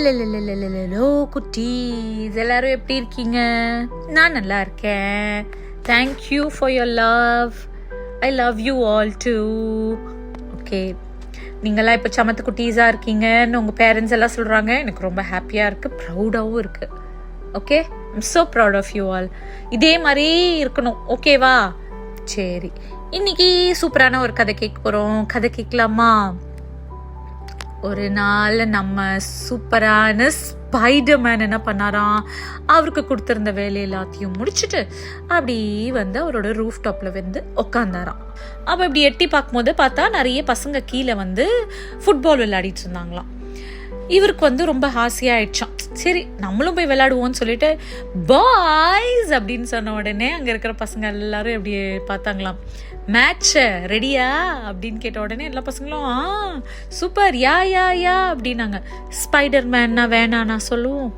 Hello குட்டீஸ், எல்லாரும் எப்படி இருக்கீங்க? நான் நல்லா இருக்கேன். Thank you for your love. I love you all too. Okay, நீங்கள்லாம் இப்போ சமத்து குட்டீஸாக இருக்கீங்கன்னு உங்கள் பேரண்ட்ஸ் எல்லாம் சொல்கிறாங்க. எனக்கு ரொம்ப ஹாப்பியாக இருக்குது, ப்ரௌடாகவும் இருக்குது. Okay, I'm so proud of you all. இதே மாதிரி இருக்கணும், ஓகேவா? சரி, இன்னைக்கு சூப்பரான ஒரு கதை கேட்க போகிறோம். கதை கேட்கலாமா? ஒரு நாள் நம்ம சூப்பரான ஸ்பைடர்மேன் என்ன பண்ணாராம், அவருக்கு கொடுத்துருந்த வேலை எல்லாத்தையும் முடிச்சுட்டு அப்படி வந்து அவரோட ரூஃப் டாப்ல வந்து உக்காந்தாராம். அப்போ இப்படி எட்டி பார்க்கும்போது பார்த்தா நிறைய பசங்க கீழே வந்து ஃபுட்பால் விளையாடிட்டு இருந்தாங்களாம். இவருக்கு வந்து ரொம்ப ஆசையாயிடுச்சான். சரி, நம்மளும் போய் விளையாடுவோம்னு சொல்லிட்டு பாய்ஸ் அப்படின்னு சொன்ன உடனே அங்கே இருக்கிற பசங்க எல்லாரும் எப்படி பார்த்தாங்களாம். மேட்ச் ரெடியா அப்படின்னு கேட்ட உடனே எல்லா பசங்களும் சூப்பர், யா யா யா அப்படின்னாங்க. ஸ்பைடர்மேன்னா வேணாம் நான் சொல்லுவோம்,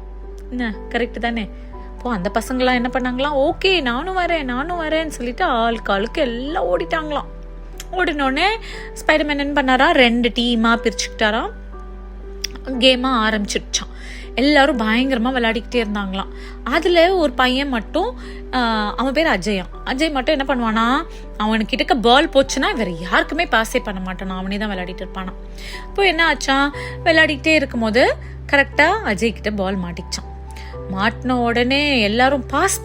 என்ன கரெக்டு தானே? இப்போ அந்த பசங்களாம் என்ன பண்ணாங்களாம், ஓகே நானும் வரேன்னு சொல்லிட்டு ஆளுக்கு எல்லாம் ஓடிட்டாங்களாம். ஓடினோடனே ஸ்பைடர்மேன் என்ன பண்ணாரா, 2 டீமாக பிரிச்சுக்கிட்டாராம். கேமாக ஆரம்பிச்சிடுச்சான். எல்லாரும் பயங்கரமாக விளையாடிக்கிட்டே இருந்தாங்களாம். அதில் ஒரு பையன் மட்டும், அவன் பேர் அஜய் மட்டும் என்ன பண்ணுவானா, அவனுக்கிட்ட பால் போச்சுன்னா வேறு யாருக்குமே பாஸே பண்ண மாட்டானா, அவனே தான் விளையாடிட்டு இருப்பானான். இப்போ என்ன ஆச்சான், விளையாடிக்கிட்டே இருக்கும்போது கரெக்டாக அஜய் கிட்ட பால் மாட்டிச்சான். மாட்டின உடனே எல்லாரும் பாஸ்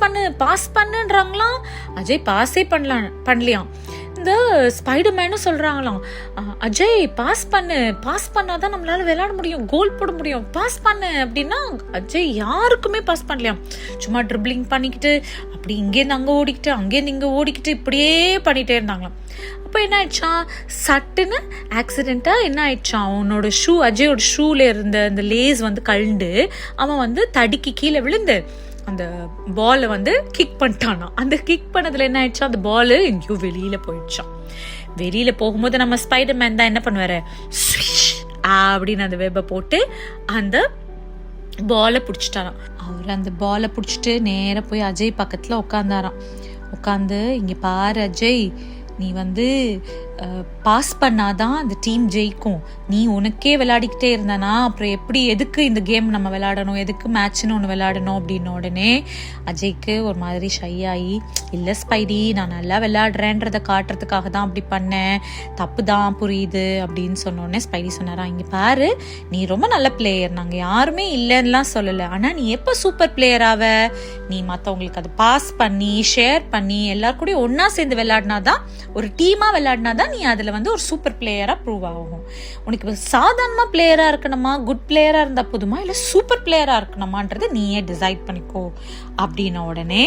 பண்ணுன்றாங்களாம். அஜய் பாஸே பண்ணலையாம். இந்த ஸ்பைடர்மேனும் சொல்றாங்களாம், அஜய் பாஸ் பண்ணாதான் நம்மளால விளையாட முடியும், கோல் போட முடியும், பாஸ் பண்ணு அப்படின்னா அஜய் யாருக்குமே பாஸ் பண்ணலையாம். சும்மா ட்ரிப்ளிங் பண்ணிக்கிட்டு அப்படி இங்கேருந்து அங்கே ஓடிக்கிட்டு அங்கேருந்து இங்கே ஓடிக்கிட்டு இப்படியே பண்ணிட்டே இருந்தாங்களாம். அப்போ என்ன ஆயிடுச்சான், சட்டுன்னு ஆக்சிடென்ட்டாக என்ன ஆயிடுச்சான், அவனோட அஜயோட ஷூல இருந்த அந்த லேஸ் வந்து கழண்டு அவன் வந்து தடுக்கி கீழே விழுந்து அந்த பாலை வந்து கிக் பண்ணிட்டானா. அந்த கிக் பண்ணதுல என்ன ஆயிடுச்சா, அந்த பால் எங்கேயோ வெளியில போயிடுச்சான். வெளியில போகும்போது நம்ம ஸ்பைடர்மேன் தான் என்ன பண்ணுவாரு, அப்படின்னு அந்த வெப்பை போட்டு அந்த பாலை பிடிச்சிட்டாராம். அவர் அந்த பாலை பிடிச்சிட்டு நேர போய் அஜய் பக்கத்துல உட்காந்து இங்க பாரு அஜய், நீ வந்து பாஸ் பண்ணாதான் அந்த டீம் ஜெயிக்கும். நீ உனக்கே விளையாடிக்கிட்டே இருந்தானா அப்புறம் எதுக்கு இந்த கேம் நம்ம விளையாடணும், எதுக்கு மேட்ச்னு ஒன்று விளையாடணும் அப்படின்னு உடனே அஜய்க்கு ஒரு மாதிரி ஷை ஆகி, இல்லை ஸ்பைடி நான் நல்லா விளையாடுறேன்றதை காட்டுறதுக்காக தான் அப்படி பண்ணேன், தப்பு தான் புரியுது அப்படின்னு சொன்னோடனே ஸ்பைடி சொன்னாரா, இங்கே பாரு நீ ரொம்ப நல்ல பிளேயர், நாங்கள் யாருமே இல்லைன்னுலாம் சொல்லலை, ஆனால் நீ எப்போ சூப்பர் பிளேயராக நீ மற்றவங்களுக்கு அதை பாஸ் பண்ணி ஷேர் பண்ணி எல்லாரும் கூட ஒன்றா சேர்ந்து விளையாடினாதான், ஒரு டீமாக விளையாடினாதான் நீ அதில் வந்து ஒரு சூப்பர் பிளேயராக ப்ரூவ் ஆகும். உனக்கு சாதாரணமாக பிளேயராக இருக்கணுமா, குட் பிளேயராக இருந்தால் போதுமா, இல்லை சூப்பர் பிளேயராக இருக்கணுமான்றது நீயே டிசைட் பண்ணிக்கோ அப்படின்ன உடனே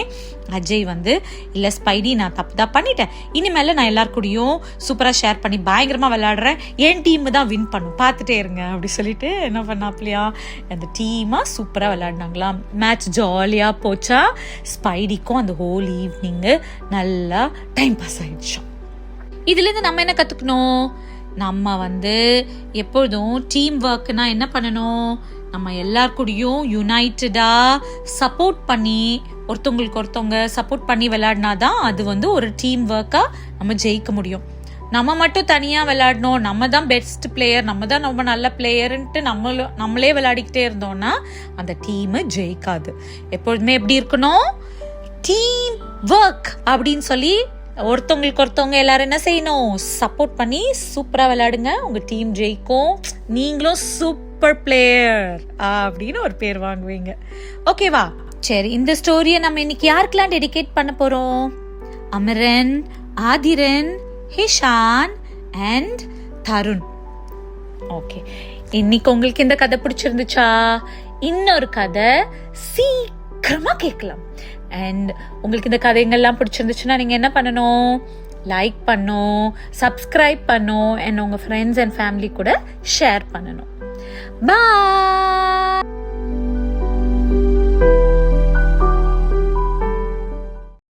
அஜய் வந்து, இல்லை ஸ்பைடி நான் தப்பு தான் பண்ணிட்டேன், இனிமேல் நான் எல்லாரு கூடயும் சூப்பராக ஷேர் பண்ணி பயங்கரமாக விளையாடுறேன், என் டீம் தான் வின் பண்ணும் பார்த்துட்டே இருங்க அப்படி சொல்லிட்டு என்ன பண்ணாப்லையா, அந்த டீமாக சூப்பராக விளையாடினாங்களாம். மேட்ச் ஜாலியாக போச்சா. ஸ்பைடிக்கும் அந்த ஹோல் ஈவினிங்கு நல்லா டைம் பாஸ் ஆயிடுச்சோம். இதுலேருந்து நம்ம என்ன கற்றுக்கணும், நம்ம வந்து எப்பொழுதும் டீம் ஒர்க்னா என்ன பண்ணணும், நம்ம எல்லார் கூடயும் யுனைட்டடாக சப்போர்ட் பண்ணி ஒருத்தவங்க சப்போர்ட் பண்ணி விளையாடினாதான் அது வந்து ஒரு டீம் ஒர்க்காக நம்ம ஜெயிக்க முடியும். நம்ம மட்டும் தனியாக விளையாடணும், நம்ம தான் பெஸ்ட் பிளேயர், நம்ம தான் ரொம்ப நல்ல பிளேயர்ன்ட்டு நம்மளே விளையாடிக்கிட்டே இருந்தோம்னா அந்த டீமு ஜெயிக்காது. எப்பொழுதுமே எப்படி இருக்கணும், டீம் ஒர்க் அப்படின்னு சொல்லி ஒருத்தவங்க எல்லாரும் என்ன செய்யணும், சப்போர்ட் பண்ணி சூப்பராக விளையாடுங்க, உங்கள் டீம் ஜெயிக்கும், நீங்களும் சூப்பர் பிளேயர் அப்படின்னு ஒரு பேர் வாங்குவீங்க. ஓகேவா? சரி, இந்த ஸ்டோரியை நம்ம இன்னைக்கு யாருக்கெல்லாம் டெடிகேட் பண்ண போகிறோம், அமரன், ஆதிரன், ஹிஷான் அண்ட் தருண். ஓகே, இன்னைக்கு உங்களுக்கு இந்த கதை பிடிச்சிருந்துச்சா? இன்னொரு கதை சீக்கிரமா கேட்கலாம். அண்ட் உங்களுக்கு இந்த கதைங்கள்லாம் பிடிச்சிருந்துச்சுன்னா நீங்கள் என்ன பண்ணணும், லைக் பண்ணணும், சப்ஸ்கிரைப் பண்ணணும், அண்ட் உங்கள் ஃப்ரெண்ட்ஸ் அண்ட் ஃபேமிலி கூட ஷேர் பண்ணணும். பாய்.